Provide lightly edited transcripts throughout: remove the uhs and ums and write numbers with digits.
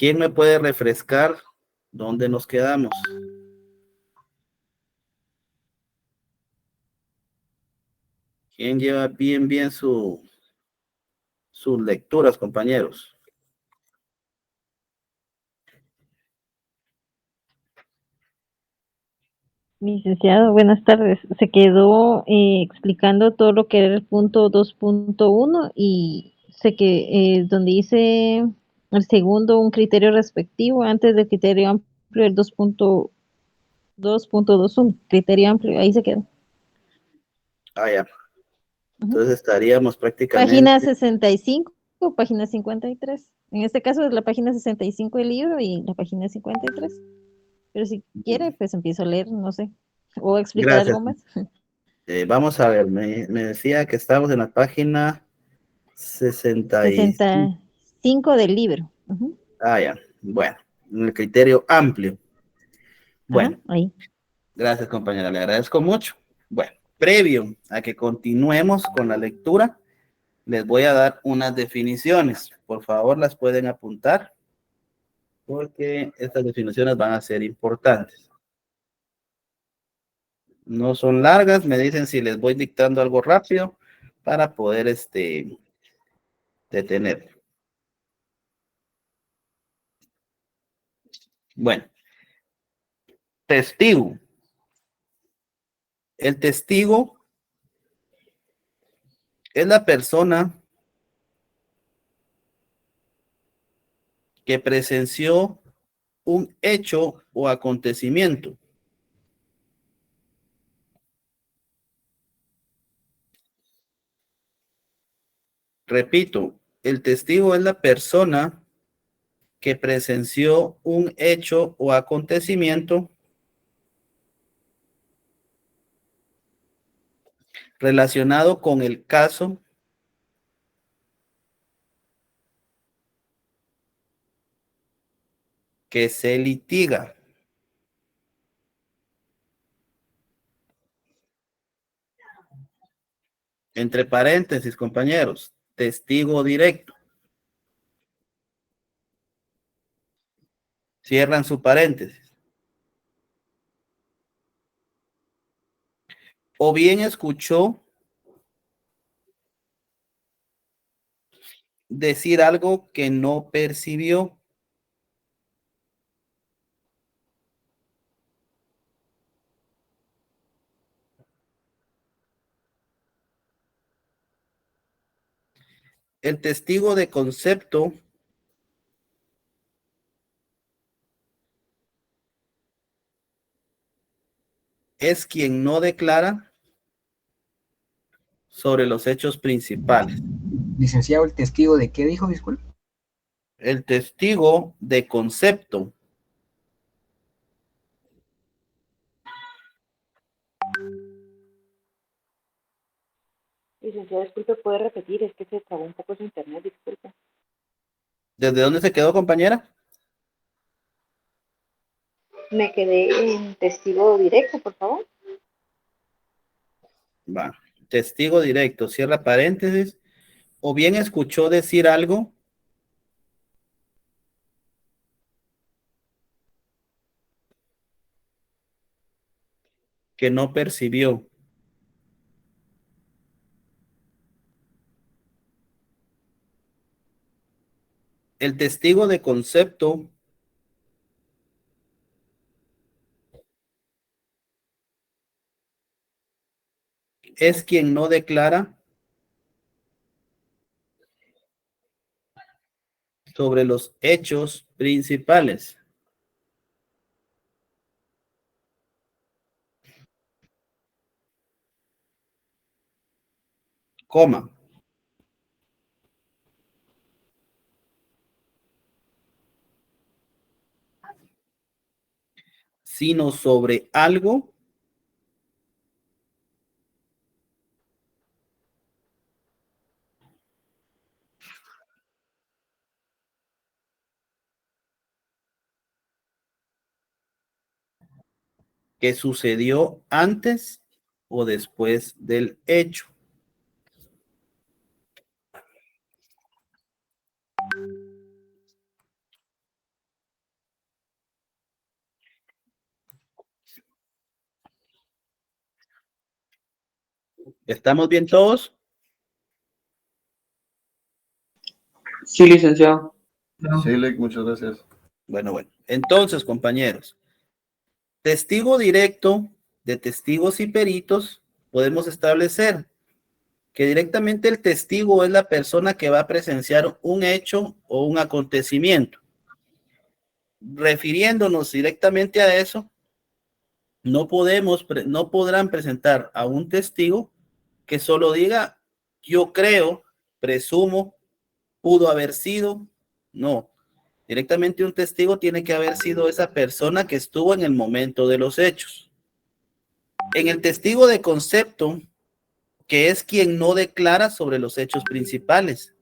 ¿Quién me puede refrescar dónde nos quedamos? ¿Quién lleva bien sus lecturas, compañeros? Licenciado, buenas tardes. Se quedó explicando todo lo que era el punto 2.1 y sé que donde dice el segundo un criterio respectivo antes del criterio amplio el 2.2.21, criterio amplio, ahí se quedó. Ah, ya. Ujú. Entonces estaríamos Página prácticamente. 65 o página 53. En este caso es la página 65 del libro y la página 53. Pero si quiere, pues empiezo a leer, no sé, o explicar Gracias. algo más. Vamos a ver, me decía que estamos en la página 65. 65 del libro. Ujú. Ah, ya. Bueno, en el criterio amplio. Ajá, Bueno, ahí. gracias, compañera. Le agradezco mucho. Bueno, previo a que continuemos con la lectura, les voy a dar unas definiciones. Por favor, las pueden apuntar porque estas definiciones van a ser importantes. No son largas, me dicen si les voy dictando algo rápido para poder detener. Bueno, testigo. El testigo es la persona que presenció un hecho o acontecimiento. Repito, el testigo es la persona que presenció un hecho o acontecimiento relacionado con el caso que se litiga. Entre paréntesis, compañeros, testigo directo. Cierran su paréntesis. O bien escuchó decir algo que no percibió. El testigo de concepto es quien no declara sobre los hechos principales. Licenciado, ¿el testigo de qué dijo? Disculpe. El testigo de concepto Licenciado, disculpe, ¿puede repetir? Es que se trabó un poco su internet, disculpe. ¿desde dónde se quedó, compañera? Me quedé en testigo directo, por favor. Va. Testigo directo, cierra paréntesis. O bien escuchó decir algo que no percibió. El testigo de concepto es quien no declara sobre los hechos principales, coma, sino sobre algo que sucedió antes o después del hecho. ¿Estamos bien todos? Sí, licenciado. Sí, Lec, muchas gracias. Bueno. Entonces, compañeros, testigo directo de testigos y peritos, podemos establecer que directamente el testigo es la persona que va a presenciar un hecho o un acontecimiento. Refiriéndonos directamente a eso, no podrán presentar a un testigo que solo diga, yo creo, presumo, pudo haber sido. No, directamente un testigo tiene que haber sido esa persona que estuvo en el momento de los hechos. En el testigo de concepto, que es quien no declara sobre los hechos principales,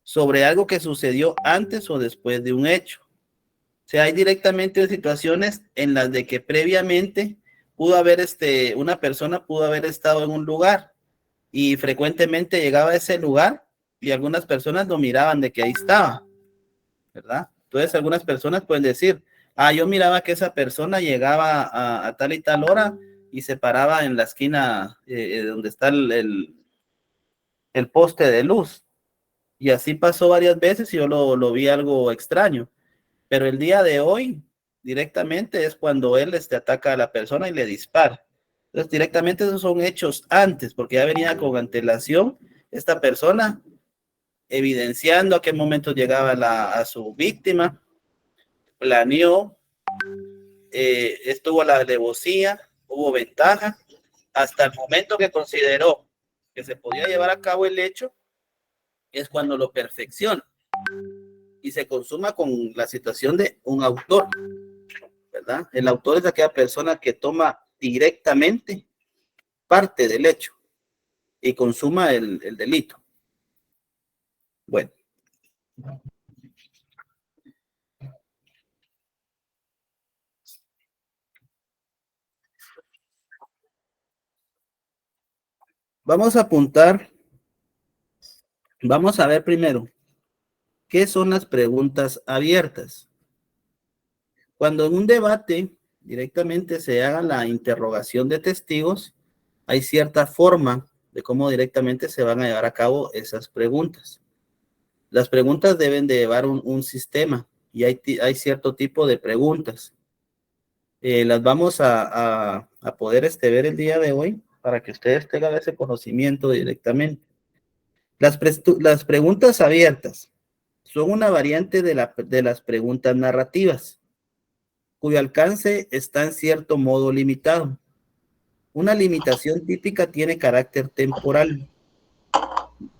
sobre algo que sucedió antes o después de un hecho. O sea, hay directamente situaciones en las de que previamente una persona pudo haber estado en un lugar y frecuentemente llegaba a ese lugar y algunas personas lo miraban de que ahí estaba, ¿verdad? Entonces algunas personas pueden decir, yo miraba que esa persona llegaba a tal y tal hora y se paraba en la esquina donde está el poste de luz. Y así pasó varias veces y yo lo vi algo extraño. Pero el día de hoy, directamente es cuando él ataca a la persona y le dispara. Entonces, directamente esos son hechos antes, porque ya venía con antelación esta persona evidenciando a qué momento llegaba a su víctima, planeó, estuvo a la alevosía, hubo ventaja, hasta el momento que consideró que se podía llevar a cabo el hecho, es cuando lo perfecciona y se consuma con la situación de un autor, ¿verdad? El autor es aquella persona que toma directamente parte del hecho y consuma el delito. Bueno. Vamos a apuntar, vamos a ver primero, ¿qué son las preguntas abiertas? Cuando en un debate directamente se haga la interrogación de testigos, hay cierta forma de cómo directamente se van a llevar a cabo esas preguntas. Las preguntas deben de llevar un sistema y hay cierto tipo de preguntas. Las vamos a poder ver el día de hoy para que ustedes tengan ese conocimiento directamente. Las preguntas abiertas son una variante de las preguntas narrativas, cuyo alcance está en cierto modo limitado. Una limitación típica tiene carácter temporal.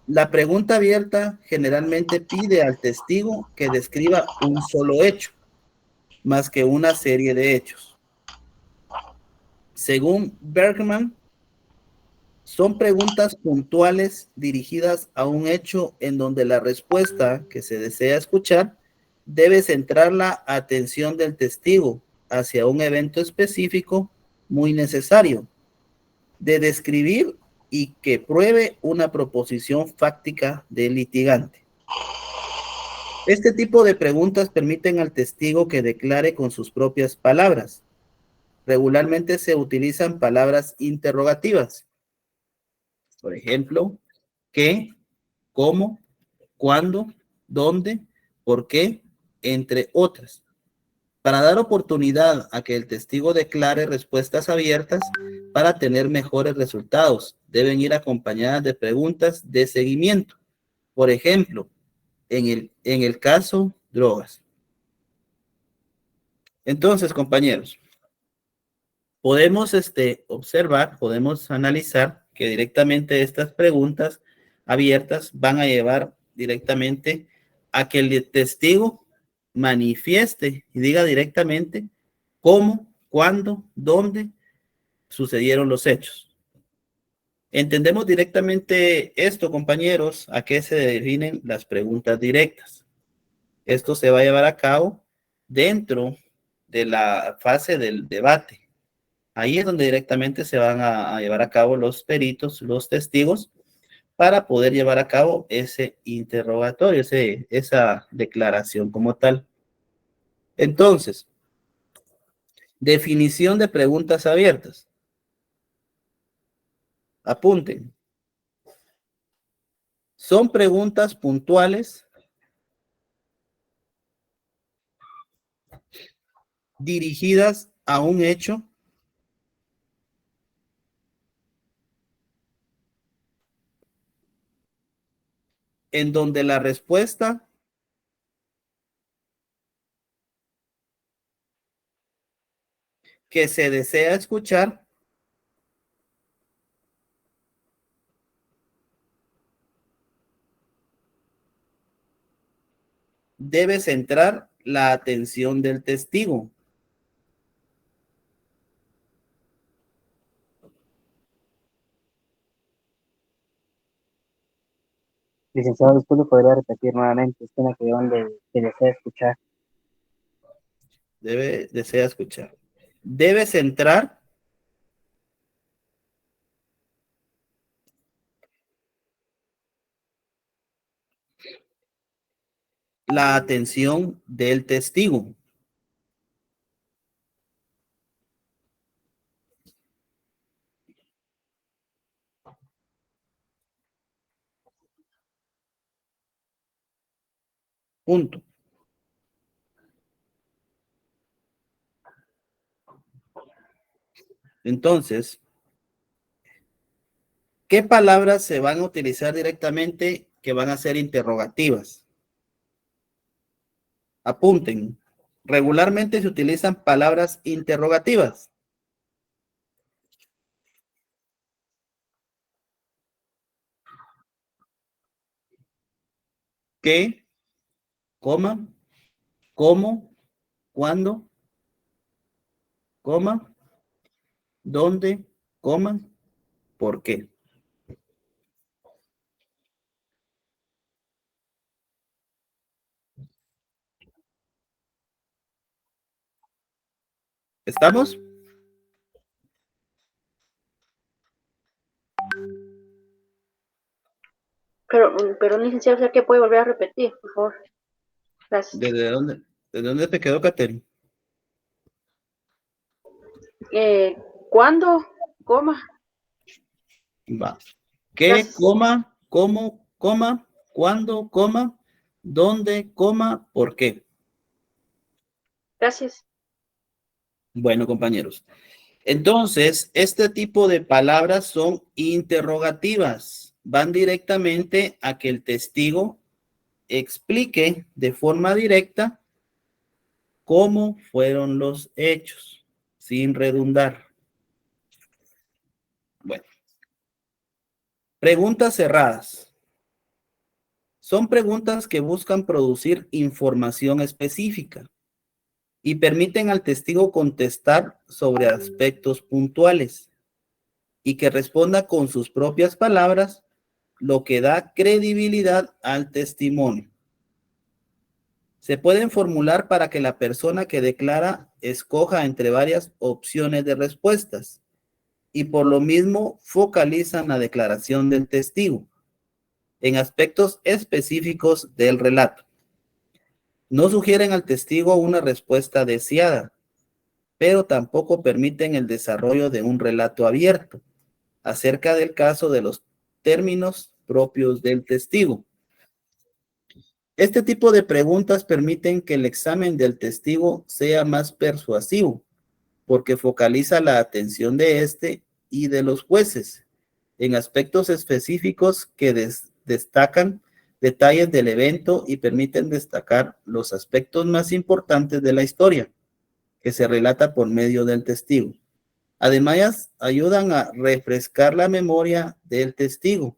La pregunta abierta generalmente pide al testigo que describa un solo hecho, más que una serie de hechos. Según Bergman, son preguntas puntuales dirigidas a un hecho en donde la respuesta que se desea escuchar debe centrar la atención del testigo hacia un evento específico muy necesario de describir y que pruebe una proposición fáctica del litigante. Este tipo de preguntas permiten al testigo que declare con sus propias palabras. Regularmente se utilizan palabras interrogativas. Por ejemplo, ¿qué? ¿Cómo? ¿Cuándo? ¿Dónde? ¿Por qué? Entre otras. Para dar oportunidad a que el testigo declare respuestas abiertas para tener mejores resultados, deben ir acompañadas de preguntas de seguimiento. Por ejemplo, en el caso drogas. Entonces, compañeros, podemos observar, podemos analizar que directamente estas preguntas abiertas van a llevar directamente a que el testigo manifieste y diga directamente cómo, cuándo, dónde sucedieron los hechos. Entendemos directamente esto, compañeros, a qué se definen las preguntas directas. Esto se va a llevar a cabo dentro de la fase del debate. Ahí es donde directamente se van a llevar a cabo los peritos, los testigos, para poder llevar a cabo ese interrogatorio, esa declaración como tal. Entonces, definición de preguntas abiertas. Apunten. Son preguntas puntuales dirigidas a un hecho en donde la respuesta que se desea escuchar debe centrar la atención del testigo. Licenciado, disculpe, podría repetir nuevamente. Es que me quedó donde se desea escuchar. Desea escuchar. Debe centrar la atención del testigo. Punto. Entonces, ¿qué palabras se van a utilizar directamente que van a ser interrogativas? Apunten. Regularmente se utilizan palabras interrogativas. ¿Qué? Coma. ¿Cómo? ¿Cuándo? Coma. ¿Dónde? Coma. ¿Por qué? ¿Estamos? Pero licenciado, o sea que puede volver a repetir, por favor. Gracias. ¿Desde dónde te quedó, Catherine? ¿Cuándo? Coma. Va. ¿Qué, Gracias. coma, cómo, coma, cuándo, coma, dónde, coma, por qué? Gracias. Bueno, compañeros. Entonces, este tipo de palabras son interrogativas. Van directamente a que el testigo explique de forma directa cómo fueron los hechos, sin redundar. Bueno. Preguntas cerradas. Son preguntas que buscan producir información específica y permiten al testigo contestar sobre aspectos puntuales y que responda con sus propias palabras, lo que da credibilidad al testimonio. Se pueden formular para que la persona que declara escoja entre varias opciones de respuestas y por lo mismo focalizan la declaración del testigo en aspectos específicos del relato. No sugieren al testigo una respuesta deseada, pero tampoco permiten el desarrollo de un relato abierto acerca del caso de los términos propios del testigo. Este tipo de preguntas permiten que el examen del testigo sea más persuasivo, porque focaliza la atención de éste y de los jueces en aspectos específicos que destacan detalles del evento y permiten destacar los aspectos más importantes de la historia que se relata por medio del testigo. Además, ayudan a refrescar la memoria del testigo.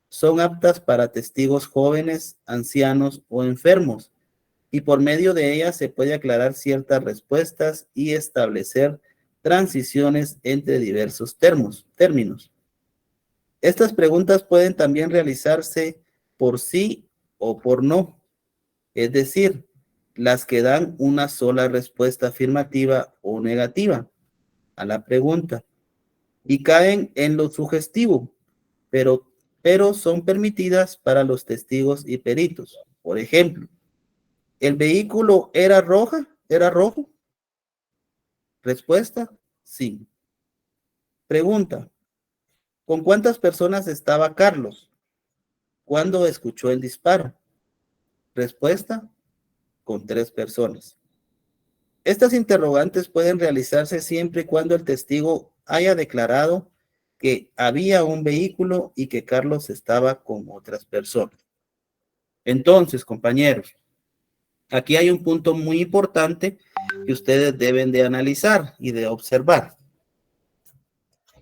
Son aptas para testigos jóvenes, ancianos o enfermos, y por medio de ellas se puede aclarar ciertas respuestas y establecer transiciones entre diversos términos. Estas preguntas pueden también realizarse por sí o por no, es decir, las que dan una sola respuesta afirmativa o negativa a la pregunta y caen en lo sugestivo, pero son permitidas para los testigos y peritos. Por ejemplo, ¿el vehículo era rojo? Respuesta, sí. Pregunta, ¿Con cuántas personas estaba Carlos cuando escuchó el disparo? Respuesta, con 3 personas. Estas interrogantes pueden realizarse siempre y cuando el testigo haya declarado que había un vehículo y que Carlos estaba con otras personas. Entonces, compañeros, aquí hay un punto muy importante que ustedes deben de analizar y de observar.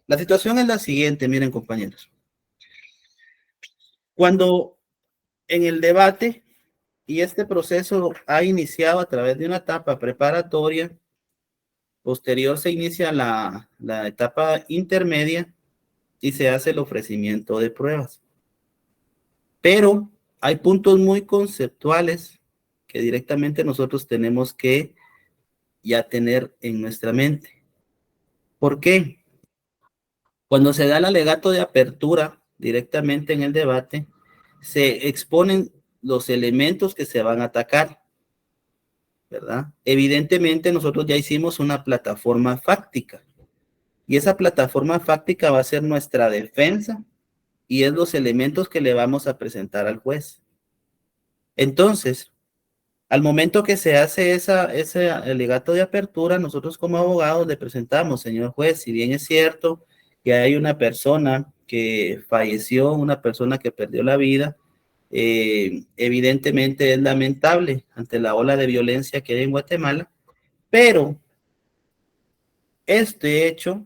La situación es la siguiente, miren, compañeros. Cuando en el debate y este proceso ha iniciado a través de una etapa preparatoria, posterior se inicia la etapa intermedia y se hace el ofrecimiento de pruebas. Pero hay puntos muy conceptuales que directamente nosotros tenemos que ya tener en nuestra mente. ¿Por qué? Cuando se da el alegato de apertura directamente en el debate, se exponen los elementos que se van a atacar, ¿verdad? Evidentemente nosotros ya hicimos una plataforma fáctica y esa plataforma fáctica va a ser nuestra defensa y es los elementos que le vamos a presentar al juez. Entonces, al momento que se hace ese alegato de apertura, nosotros como abogados le presentamos, señor juez, si bien es cierto que hay una persona que falleció, una persona que perdió la vida, evidentemente es lamentable ante la ola de violencia que hay en Guatemala, pero este hecho,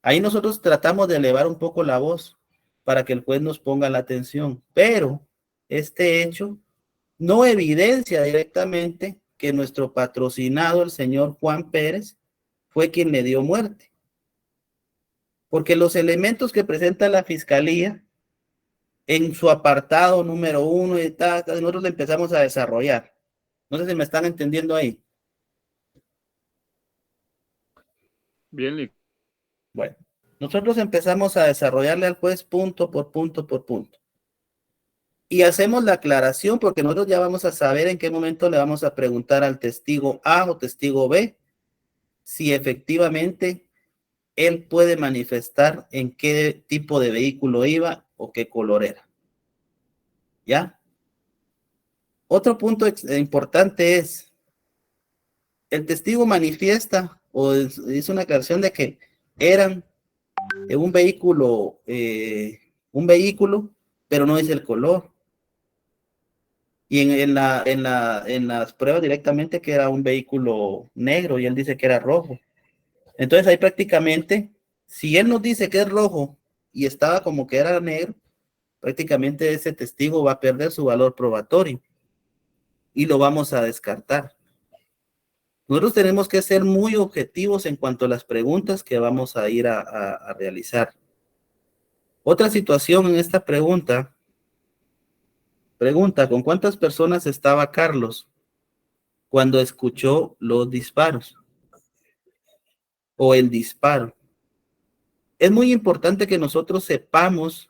ahí nosotros tratamos de elevar un poco la voz para que el juez nos ponga la atención, pero este hecho no evidencia directamente que nuestro patrocinado, el señor Juan Pérez, fue quien le dio muerte. Porque los elementos que presenta la fiscalía en su apartado número 1 y tal, nosotros le empezamos a desarrollar. No sé si me están entendiendo ahí. Bien, Bueno, nosotros empezamos a desarrollarle al juez punto por punto por punto. Y hacemos la aclaración porque nosotros ya vamos a saber en qué momento le vamos a preguntar al testigo A o testigo B si efectivamente él puede manifestar en qué tipo de vehículo iba o qué color era. ¿Ya? Otro punto importante es, el testigo manifiesta o hizo una aclaración de que eran un vehículo, pero no dice el color. Y en las pruebas directamente que era un vehículo negro y él dice que era rojo. Entonces ahí prácticamente, si él nos dice que es rojo y estaba como que era negro, prácticamente ese testigo va a perder su valor probatorio y lo vamos a descartar. Nosotros tenemos que ser muy objetivos en cuanto a las preguntas que vamos a ir a realizar. Otra situación en esta pregunta, ¿con cuántas personas estaba Carlos cuando escuchó los disparos o el disparo? Es muy importante que nosotros sepamos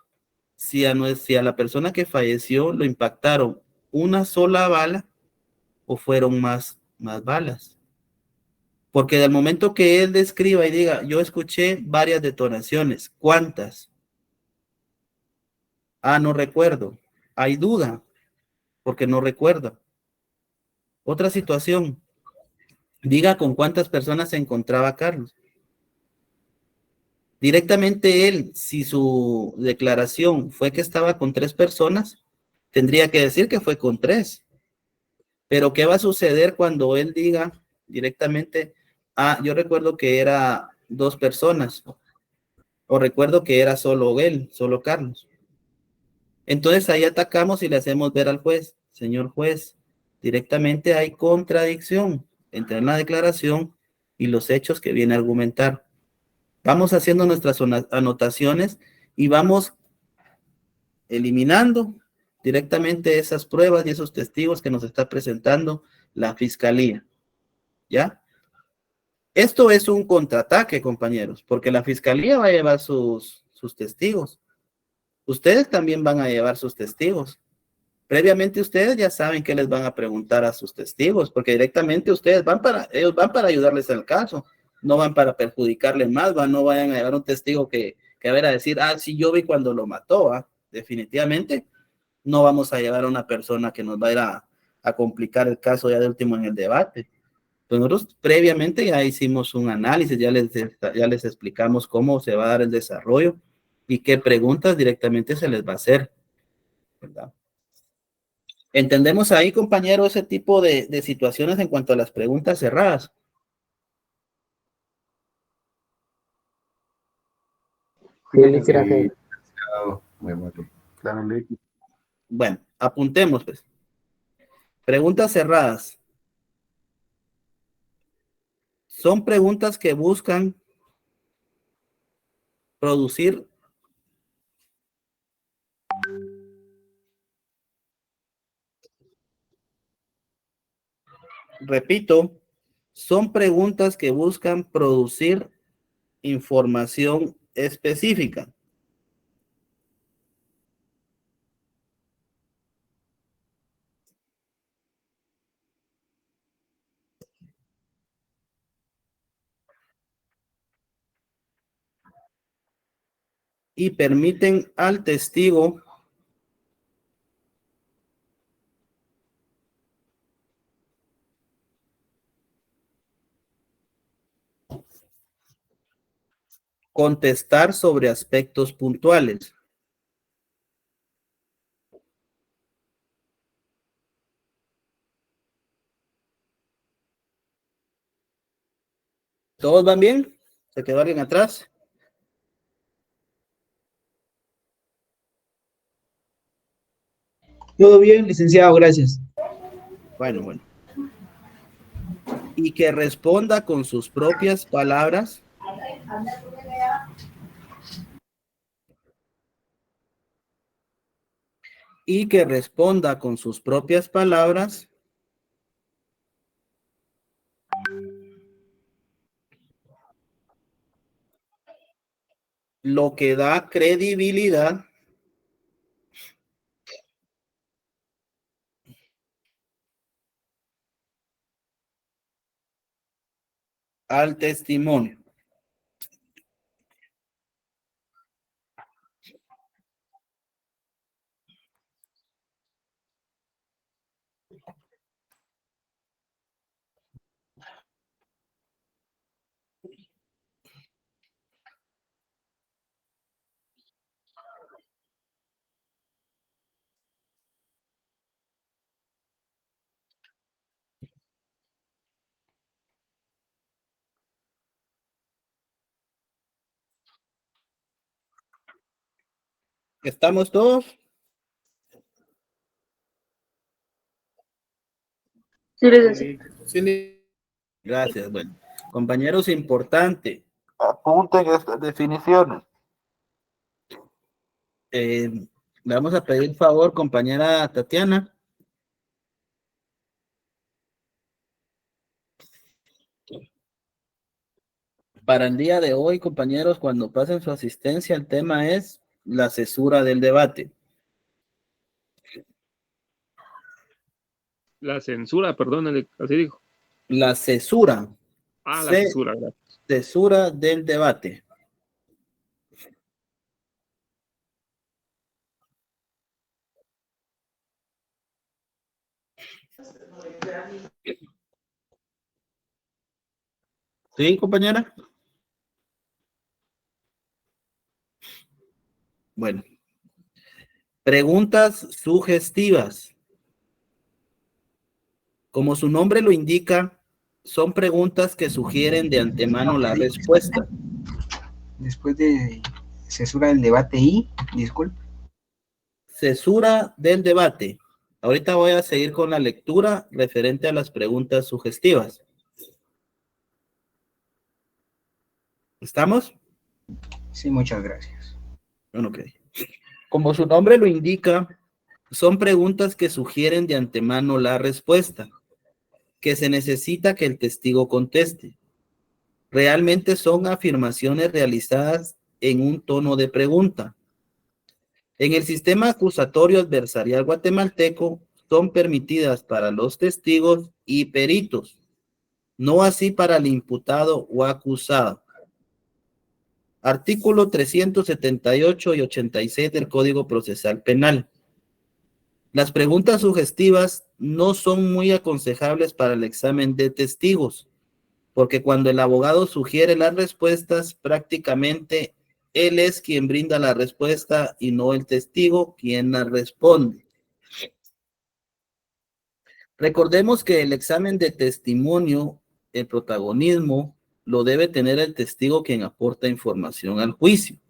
si a la persona que falleció lo impactaron una sola bala o fueron más balas. Porque del momento que él describa y diga, yo escuché varias detonaciones, ¿cuántas? Ah, no recuerdo. Hay duda, porque no recuerda. Otra situación, diga con cuántas personas se encontraba Carlos. Directamente él, si su declaración fue que estaba con 3 personas, tendría que decir que fue con 3. Pero ¿qué va a suceder cuando él diga directamente, ah, yo recuerdo que era 2 personas, o recuerdo que era solo él, solo Carlos? Entonces ahí atacamos y le hacemos ver al juez, señor juez, directamente hay contradicción entre la declaración y los hechos que viene a argumentar. Vamos haciendo nuestras anotaciones y vamos eliminando directamente esas pruebas y esos testigos que nos está presentando la fiscalía. ¿Ya? Esto es un contraataque, compañeros, porque la fiscalía va a llevar sus testigos. Ustedes también van a llevar sus testigos. Previamente ustedes ya saben qué les van a preguntar a sus testigos, porque directamente ellos van para ayudarles al caso, no van para perjudicarles más, no vayan a llevar un testigo que que ver a decir, sí, yo vi cuando lo mató, definitivamente no vamos a llevar a una persona que nos va a ir a complicar el caso ya de último en el debate. Pues nosotros previamente ya hicimos un análisis, ya les explicamos cómo se va a dar el desarrollo y qué preguntas directamente se les va a hacer, ¿verdad? ¿Entendemos ahí, compañero, ese tipo de situaciones en cuanto a las preguntas cerradas? Sí, gracias. Muy bueno. Claro, Lick. Bueno, apuntemos, pues. Preguntas cerradas. Son preguntas que buscan producir repito, son preguntas que buscan producir información específica. Y permiten al testigo contestar sobre aspectos puntuales. ¿Todos van bien? ¿Se quedó alguien atrás? Todo bien, licenciado, gracias. Bueno. Y que responda con sus propias palabras. Y que responda con sus propias palabras lo que da credibilidad al testimonio. ¿Estamos todos? Sí, licenciado. Sí. Gracias. Bueno, compañeros, importante. Apunten estas definiciones. Le vamos a pedir favor, compañera Tatiana. Para el día de hoy, compañeros, cuando pasen su asistencia, el tema es la cesura del debate. La censura, perdón, así dijo. La cesura. La censura, gracias. Cesura del debate. ¿Sí, compañera? Bueno. Preguntas sugestivas. Como su nombre lo indica, son preguntas que sugieren de antemano la respuesta. Después de cesura del debate y, disculpe. Cesura del debate. Ahorita voy a seguir con la lectura referente a las preguntas sugestivas. ¿Estamos? Sí, muchas gracias. Ok. Como su nombre lo indica, son preguntas que sugieren de antemano la respuesta, que se necesita que el testigo conteste. Realmente son afirmaciones realizadas en un tono de pregunta. En el sistema acusatorio adversarial guatemalteco son permitidas para los testigos y peritos, no así para el imputado o acusado. Artículo 378 y 86 del Código Procesal Penal. Las preguntas sugestivas no son muy aconsejables para el examen de testigos, porque cuando el abogado sugiere las respuestas, prácticamente él es quien brinda la respuesta y no el testigo quien la responde. Recordemos que el examen de testimonio, el protagonismo, lo debe tener el testigo quien aporta información al juicio,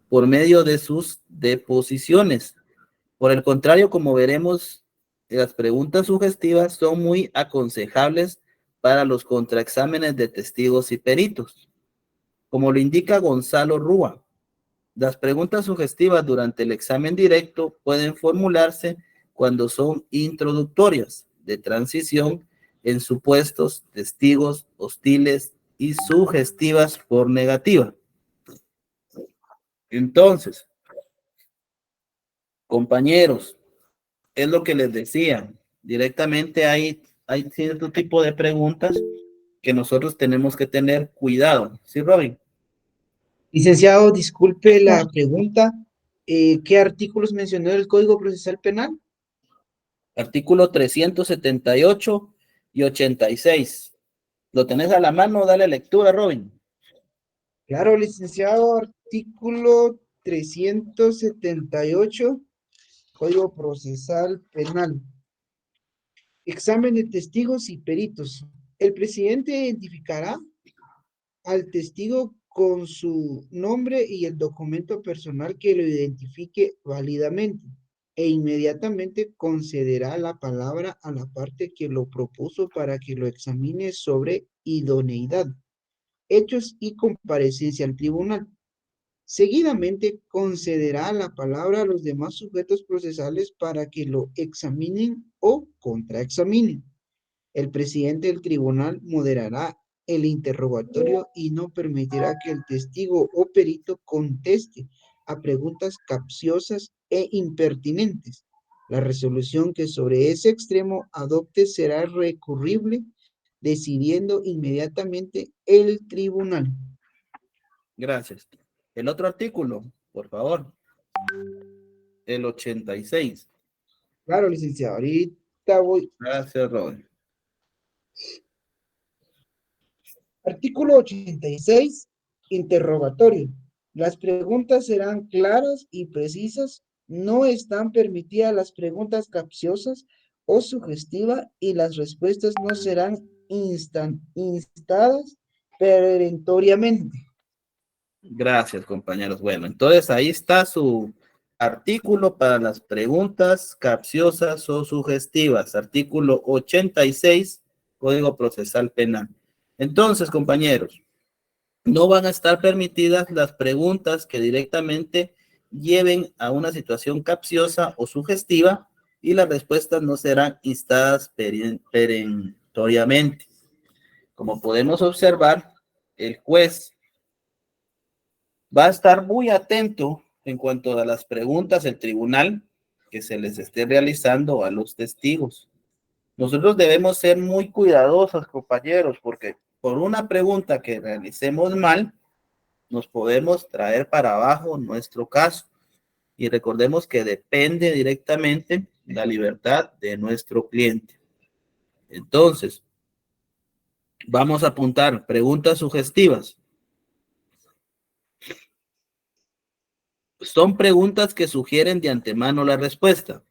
por medio de sus deposiciones. Por el contrario, como veremos, las preguntas sugestivas son muy aconsejables para los contraexámenes de testigos y peritos. Como lo indica Gonzalo Rúa, las preguntas sugestivas durante el examen directo pueden formularse cuando son introductorias, de transición, en supuestos, testigos, hostiles y sugestivas por negativa. Entonces, compañeros, es lo que les decía, directamente hay cierto tipo de preguntas que nosotros tenemos que tener cuidado. ¿Sí, Robin? Licenciado, disculpe la pregunta. ¿Qué artículos mencionó el Código Procesal Penal? Artículo 378 y 86. ¿Lo tenés a la mano? Dale lectura, Robin. Claro, licenciado, artículo 378, Código Procesal Penal. Examen de testigos y peritos. El presidente identificará al testigo con su nombre y el documento personal que lo identifique válidamente e inmediatamente concederá la palabra a la parte que lo propuso para que lo examine sobre idoneidad, hechos y comparecencia al tribunal. Seguidamente concederá la palabra a los demás sujetos procesales para que lo examinen o contraexaminen. El presidente del tribunal moderará el interrogatorio y no permitirá que el testigo o perito conteste a preguntas capciosas e impertinentes. La resolución que sobre ese extremo adopte será recurrible, decidiendo inmediatamente el tribunal. Gracias. El otro artículo, por favor. El 86. Claro, licenciado, ahorita voy. Gracias, Robin. Artículo 86, interrogatorio. Las preguntas serán claras y precisas. No están permitidas las preguntas capciosas o sugestivas y las respuestas no serán instadas perentoriamente. Gracias, compañeros. Bueno, entonces ahí está su artículo para las preguntas capciosas o sugestivas. Artículo 86, Código Procesal Penal. Entonces, compañeros, no van a estar permitidas las preguntas que directamente lleven a una situación capciosa o sugestiva y las respuestas no serán instadas perentoriamente. Como podemos observar, el juez va a estar muy atento en cuanto a las preguntas del tribunal que se les esté realizando a los testigos. Nosotros debemos ser muy cuidadosos, compañeros, porque por una pregunta que realicemos mal, nos podemos traer para abajo nuestro caso. Y recordemos que depende directamente la libertad de nuestro cliente. Entonces, vamos a apuntar preguntas sugestivas. Son preguntas que sugieren de antemano la respuesta.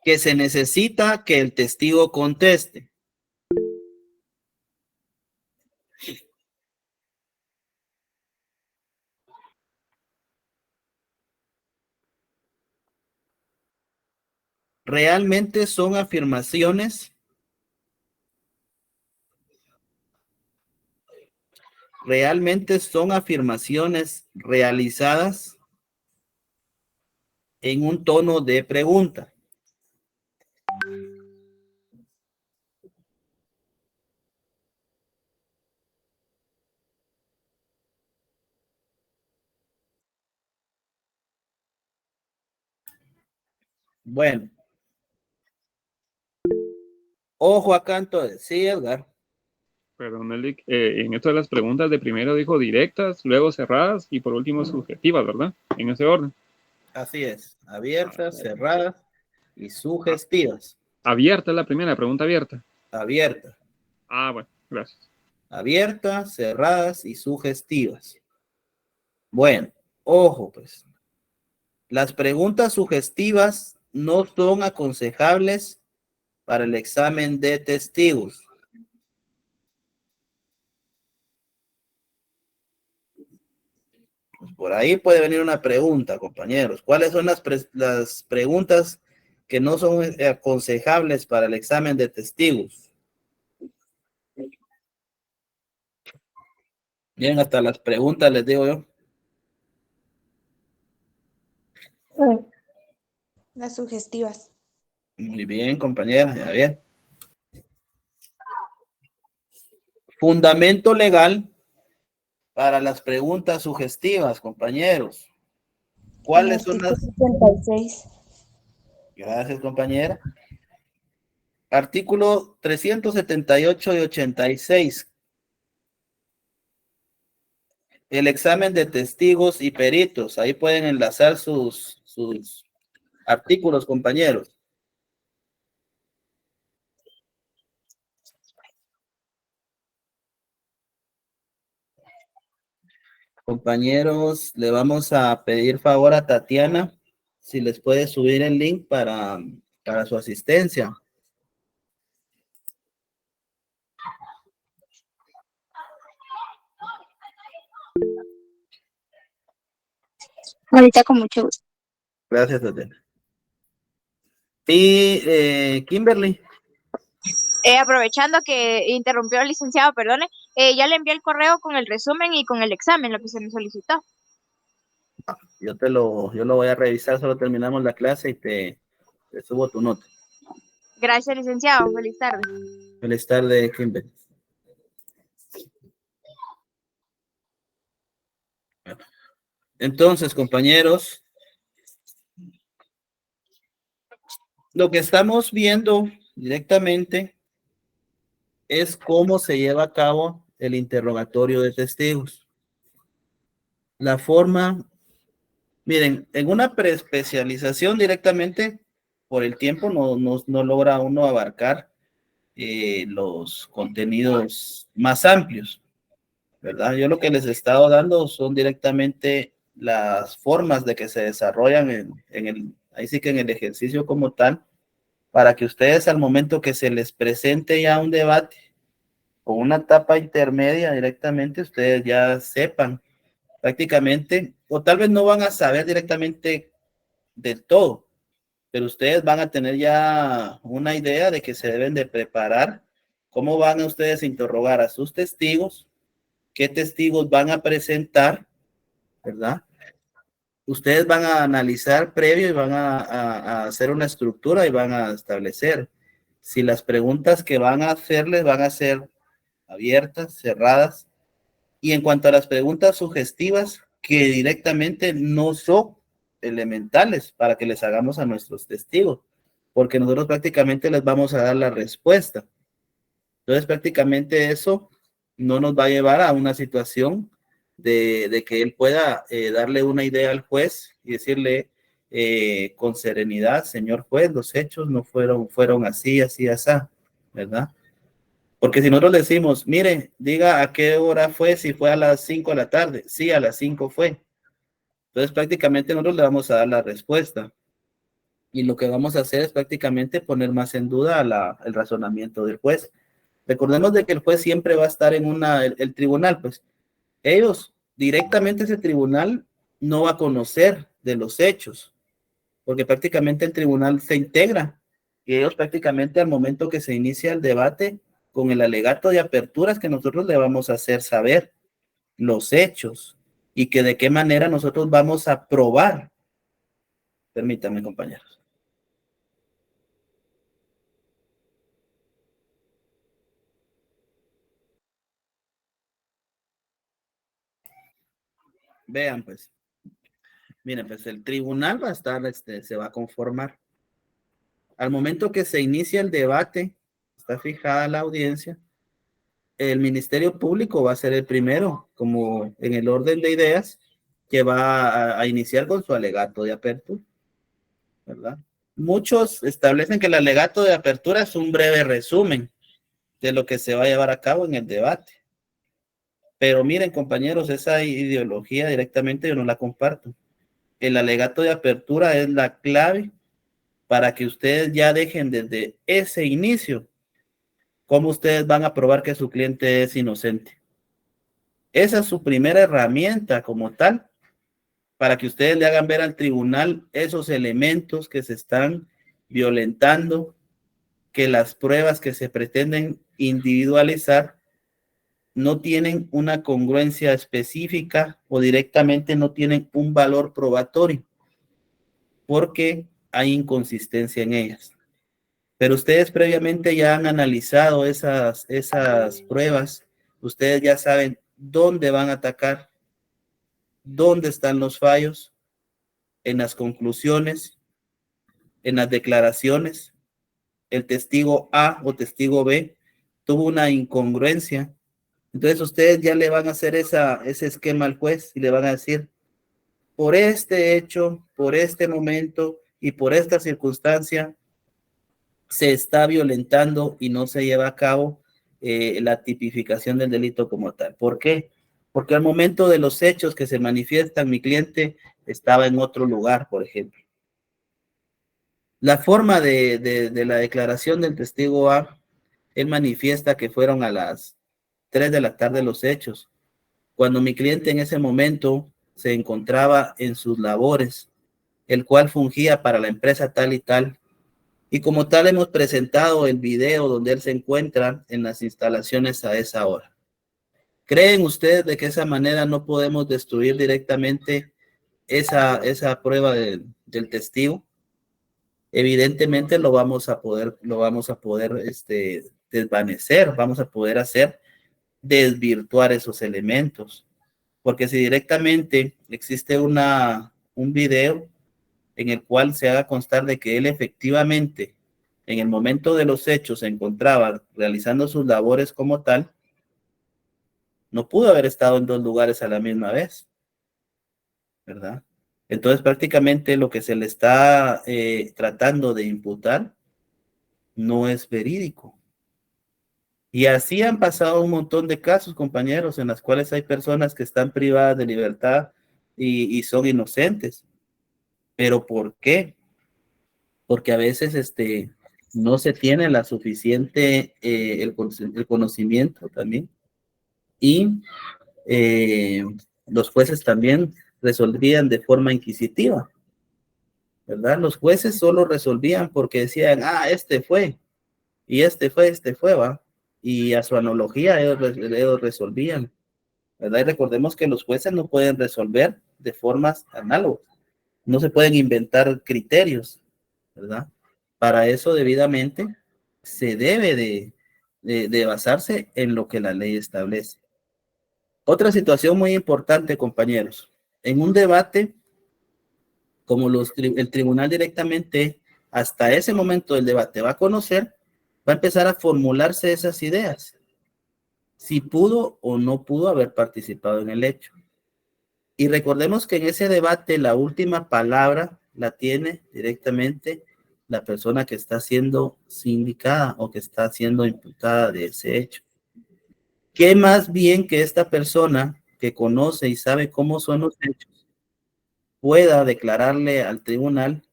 Que se necesita que el testigo conteste. Realmente son afirmaciones. Realmente son afirmaciones realizadas en un tono de pregunta. Bueno, ojo acá entonces. Sí, Edgar. Perdón, Elic, en esto de las preguntas de primero dijo directas, luego cerradas y por último subjetivas, ¿verdad? En ese orden. Así es. Abiertas, cerradas y sugestivas. Abierta es la primera, pregunta abierta. Abierta. Ah, bueno, gracias. Abiertas, cerradas y sugestivas. Bueno, ojo pues. Las preguntas sugestivas no son aconsejables para el examen de testigos. Pues por ahí puede venir una pregunta, compañeros. ¿Cuáles son las preguntas que no son aconsejables para el examen de testigos? Bien, hasta las preguntas les digo yo. Las sugestivas. Muy bien, compañeros, ya bien. Fundamento legal para las preguntas sugestivas, compañeros. ¿Cuáles son las? 66. Gracias, compañera. Artículo 378 y 86. El examen de testigos y peritos. Ahí pueden enlazar sus artículos, compañeros. Compañeros, le vamos a pedir favor a Tatiana si les puede subir el link para su asistencia. Ahorita con mucho gusto. Gracias, Tatiana. Y Kimberly. Aprovechando que interrumpió el licenciado, perdone, ya le envié el correo con el resumen y con el examen, lo que se me solicitó. Yo lo voy a revisar, solo terminamos la clase y te subo tu nota. Gracias, licenciado. Feliz tarde. Feliz tarde, Kimberly. Entonces, compañeros, lo que estamos viendo directamente es cómo se lleva a cabo el interrogatorio de testigos. La forma, miren, en una preespecialización directamente, por el tiempo no logra uno abarcar los contenidos más amplios, ¿verdad? Yo lo que les he estado dando son directamente las formas de que se desarrollan ahí sí que en el ejercicio como tal, para que ustedes al momento que se les presente ya un debate o una etapa intermedia directamente, ustedes ya sepan prácticamente, o tal vez no van a saber directamente del todo, pero ustedes van a tener ya una idea de que se deben de preparar, cómo van a ustedes a interrogar a sus testigos, qué testigos van a presentar, ¿verdad? Ustedes van a analizar previo y van a hacer una estructura y van a establecer si las preguntas que van a hacerles van a ser abiertas, cerradas, y en cuanto a las preguntas sugestivas que directamente no son elementales para que les hagamos a nuestros testigos, porque nosotros prácticamente les vamos a dar la respuesta. Entonces prácticamente eso no nos va a llevar a una situación de que él pueda darle una idea al juez y decirle con serenidad, señor juez, los hechos no fueron así, así, así, ¿verdad? Porque si nosotros decimos, mire, diga a qué hora fue, si fue a las 5 de la tarde, sí, a las 5 fue. Entonces prácticamente nosotros le vamos a dar la respuesta. Y lo que vamos a hacer es prácticamente poner más en duda el razonamiento del juez. Recordemos de que el juez siempre va a estar en el tribunal, pues ellos directamente ese tribunal no va a conocer de los hechos, porque prácticamente el tribunal se integra y ellos prácticamente al momento que se inicia el debate con el alegato de aperturas que nosotros le vamos a hacer saber los hechos y que de qué manera nosotros vamos a probar. Permítanme, compañeros. Vean, pues. Miren, pues el tribunal va a estar, se va a conformar. al momento que se inicia el debate, está fijada la audiencia, el Ministerio Público va a ser el primero, como en el orden de ideas, que va a iniciar con su alegato de apertura, ¿verdad? Muchos establecen que el alegato de apertura es un breve resumen de lo que se va a llevar a cabo en el debate. Pero miren, compañeros, esa ideología directamente yo no la comparto. El alegato de apertura es la clave para que ustedes ya dejen desde ese inicio cómo ustedes van a probar que su cliente es inocente. Esa es su primera herramienta como tal, para que ustedes le hagan ver al tribunal esos elementos que se están violentando, que las pruebas que se pretenden individualizar no tienen una congruencia específica o directamente no tienen un valor probatorio, porque hay inconsistencia en ellas. Pero ustedes previamente ya han analizado esas pruebas, ustedes ya saben dónde van a atacar, dónde están los fallos, en las conclusiones, en las declaraciones. El testigo A o testigo B tuvo una incongruencia. Entonces ustedes ya le van a hacer ese esquema al juez y le van a decir, por este hecho, por este momento y por esta circunstancia, se está violentando y no se lleva a cabo la tipificación del delito como tal. ¿Por qué? Porque al momento de los hechos que se manifiestan, mi cliente estaba en otro lugar, por ejemplo. La forma de la declaración del testigo A, él manifiesta que fueron a las 3 de la tarde los hechos, cuando mi cliente en ese momento se encontraba en sus labores, el cual fungía para la empresa tal y tal, y como tal hemos presentado el video donde él se encuentra en las instalaciones a esa hora. ¿Creen ustedes de que de esa manera no podemos destruir directamente esa prueba del testigo? Evidentemente lo vamos a poder desvanecer, vamos a poder hacer desvirtuar esos elementos, porque si directamente existe un video en el cual se haga constar de que él efectivamente en el momento de los hechos se encontraba realizando sus labores como tal, no pudo haber estado en dos lugares a la misma vez, ¿verdad? Entonces prácticamente lo que se le está tratando de imputar no es verídico. Y así han pasado un montón de casos, compañeros, en las cuales hay personas que están privadas de libertad y son inocentes. ¿Pero por qué? Porque a veces no se tiene la suficiente, el conocimiento también. Y los jueces también resolvían de forma inquisitiva, ¿verdad? Los jueces solo resolvían porque decían, este fue, va. Y a su analogía ellos resolvían, ¿verdad? Y recordemos que los jueces no pueden resolver de formas análogas, no se pueden inventar criterios, ¿verdad? Para eso debidamente se debe de basarse en lo que la ley establece. Otra situación muy importante, compañeros, en un debate, como el tribunal directamente hasta ese momento del debate va a conocer, va a empezar a formularse esas ideas, si pudo o no pudo haber participado en el hecho. Y recordemos que en ese debate la última palabra la tiene directamente la persona que está siendo sindicada o que está siendo imputada de ese hecho. ¿Qué más bien que esta persona que conoce y sabe cómo son los hechos pueda declararle al tribunal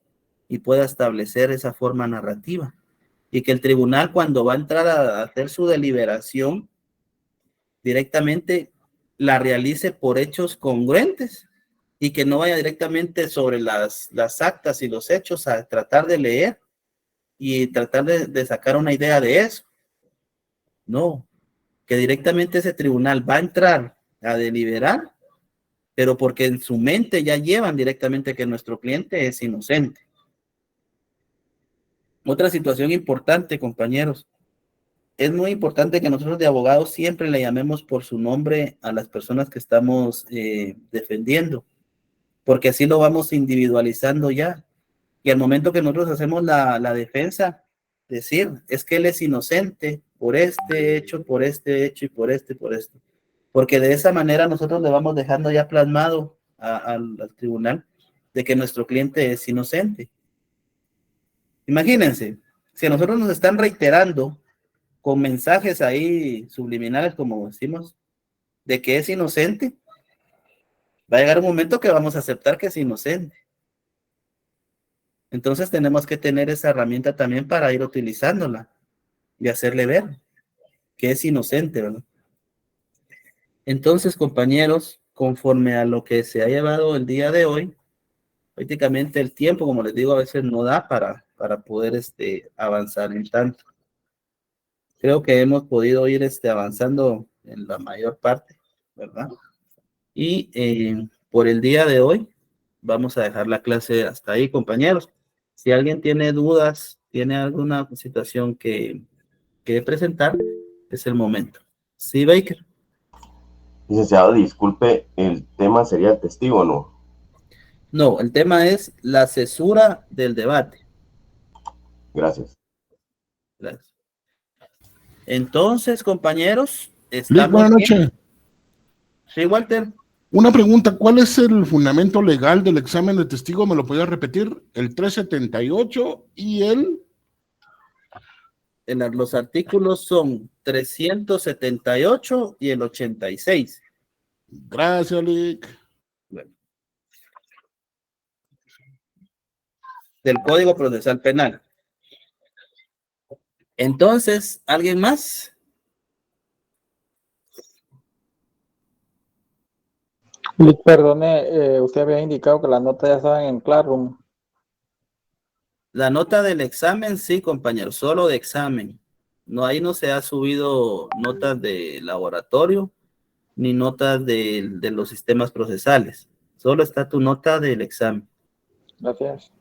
y pueda establecer esa forma narrativa? Y que el tribunal, cuando va a entrar a hacer su deliberación, directamente la realice por hechos congruentes y que no vaya directamente sobre las actas y los hechos a tratar de leer y tratar de sacar una idea de eso. No, que directamente ese tribunal va a entrar a deliberar, pero porque en su mente ya llevan directamente que nuestro cliente es inocente. Otra situación importante, compañeros, es muy importante que nosotros de abogados siempre le llamemos por su nombre a las personas que estamos defendiendo, porque así lo vamos individualizando ya. Y al momento que nosotros hacemos la defensa, decir, es que él es inocente por este hecho y por este. Porque de esa manera nosotros le vamos dejando ya plasmado al tribunal de que nuestro cliente es inocente. Imagínense, si a nosotros nos están reiterando con mensajes ahí subliminales, como decimos, de que es inocente, va a llegar un momento que vamos a aceptar que es inocente. Entonces tenemos que tener esa herramienta también para ir utilizándola y hacerle ver que es inocente, ¿verdad? Entonces, compañeros, conforme a lo que se ha llevado el día de hoy, prácticamente el tiempo, como les digo, a veces no da para poder avanzar en tanto. Creo que hemos podido ir avanzando en la mayor parte, ¿verdad? Y por el día de hoy vamos a dejar la clase hasta ahí, compañeros. Si alguien tiene dudas, tiene alguna situación que presentar, es el momento. Sí, Baker. Licenciado, disculpe, el tema sería el testigo, ¿no? No, el tema es la cesura del debate. Gracias. Gracias. Entonces, compañeros, Lick, buenas noches. Sí, Walter. Una pregunta, ¿cuál es el fundamento legal del examen de testigo? ¿Me lo podía repetir? El 378 y el... Los artículos son 378 y el 86. Gracias, Lick. Bueno. Del Código Procesal Penal. Entonces, ¿alguien más? Perdone, usted había indicado que las notas ya estaban en Classroom. La nota del examen, sí, compañero, solo de examen. No, ahí no se ha subido notas de laboratorio ni notas de los sistemas procesales. Solo está tu nota del examen. Gracias.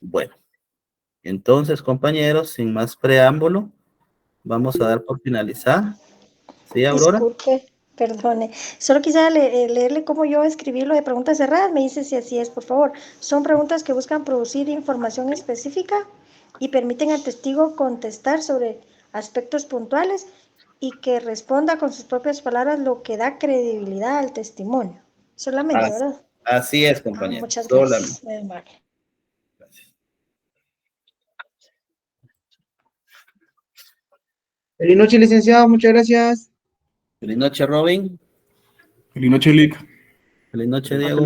Bueno. Entonces, compañeros, sin más preámbulo, vamos a dar por finalizada. ¿Sí, Aurora? Disculpe, perdone. Solo quisiera leerle cómo yo escribí lo de preguntas cerradas. Me dice si así es, por favor. Son preguntas que buscan producir información específica y permiten al testigo contestar sobre aspectos puntuales y que responda con sus propias palabras, lo que da credibilidad al testimonio. Solamente, ¿verdad? Así es, compañero. Muchas gracias. Muy amable. Feliz noche, licenciado. Muchas gracias. Feliz noche, Robin. Feliz noche, Lick. Feliz noche, Diego.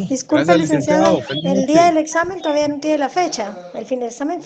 Disculpe, licenciado. El día del examen todavía no tiene la fecha. El fin del examen.